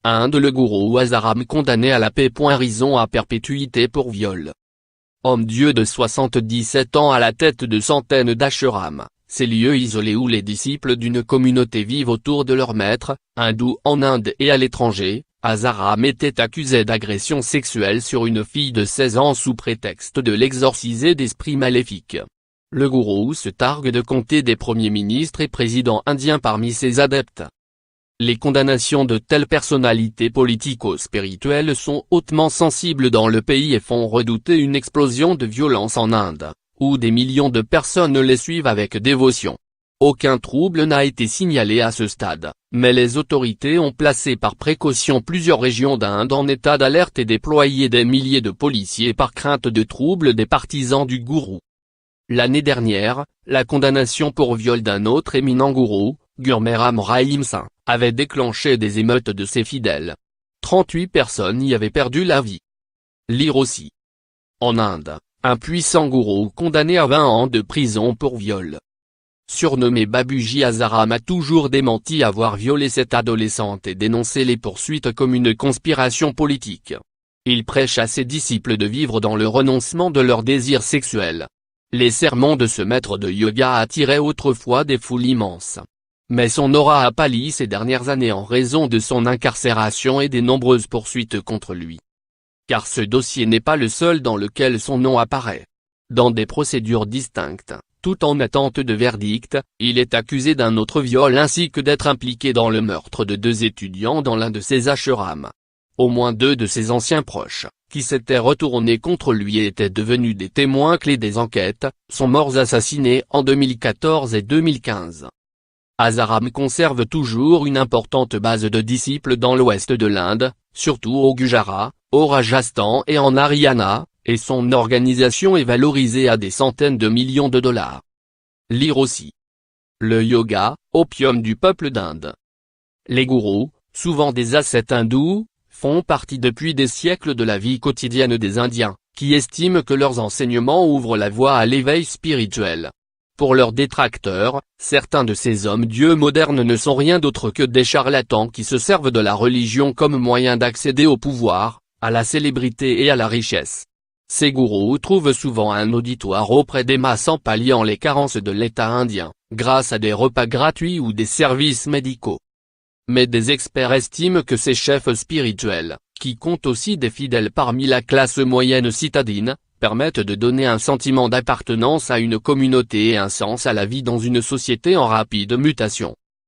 Inde. Le gourou Asaram condamné à la paix. Prison à perpétuité pour viol. Homme-dieu de 77 ans à la tête de centaines d'ashrams, ces lieux isolés où les disciples d'une communauté vivent autour de leur maître, hindou en Inde et à l'étranger. Asaram était accusé d'agression sexuelle sur une fille de 16 ans sous prétexte de l'exorciser d'esprits maléfiques. Le gourou se targue de compter des premiers ministres et présidents indiens parmi ses adeptes. Les condamnations de telles personnalités politico-spirituelles sont hautement sensibles dans le pays et font redouter une explosion de violence en Inde, où des millions de personnes les suivent avec dévotion. Aucun trouble n'a été signalé à ce stade, mais les autorités ont placé par précaution plusieurs régions d'Inde en état d'alerte et déployé des milliers de policiers par crainte de troubles des partisans du gourou. L'année dernière, la condamnation pour viol d'un autre éminent gourou, Gurmeram Rahim Singh, avait déclenché des émeutes de ses fidèles. 38 personnes y avaient perdu la vie. Lire aussi. En Inde, un puissant gourou condamné à 20 ans de prison pour viol. Surnommé Babuji, Asaram a toujours démenti avoir violé cette adolescente et dénoncé les poursuites comme une conspiration politique. Il prêche à ses disciples de vivre dans le renoncement de leurs désirs sexuels. Les sermons de ce maître de yoga attiraient autrefois des foules immenses. Mais son aura a pâli ces dernières années en raison de son incarcération et des nombreuses poursuites contre lui. Car ce dossier n'est pas le seul dans lequel son nom apparaît. Dans des procédures distinctes, tout en attente de verdict, il est accusé d'un autre viol ainsi que d'être impliqué dans le meurtre de 2 étudiants dans l'un de ses ashrams. Au moins 2 de ses anciens proches, qui s'étaient retournés contre lui et étaient devenus des témoins clés des enquêtes, sont morts assassinés en 2014 et 2015. Asaram conserve toujours une importante base de disciples dans l'ouest de l'Inde, surtout au Gujarat, au Rajasthan et en Haryana, et son organisation est valorisée à des centaines de millions de dollars. Lire aussi. Le yoga, opium du peuple d'Inde. Les gourous, souvent des ascètes hindous, font partie depuis des siècles de la vie quotidienne des Indiens, qui estiment que leurs enseignements ouvrent la voie à l'éveil spirituel. Pour leurs détracteurs, certains de ces hommes-dieux modernes ne sont rien d'autre que des charlatans qui se servent de la religion comme moyen d'accéder au pouvoir, à la célébrité et à la richesse. Ces gourous trouvent souvent un auditoire auprès des masses en palliant les carences de l'État indien, grâce à des repas gratuits ou des services médicaux. Mais des experts estiment que ces chefs spirituels, qui comptent aussi des fidèles parmi la classe moyenne citadine, permettent de donner un sentiment d'appartenance à une communauté et un sens à la vie dans une société en rapide mutation.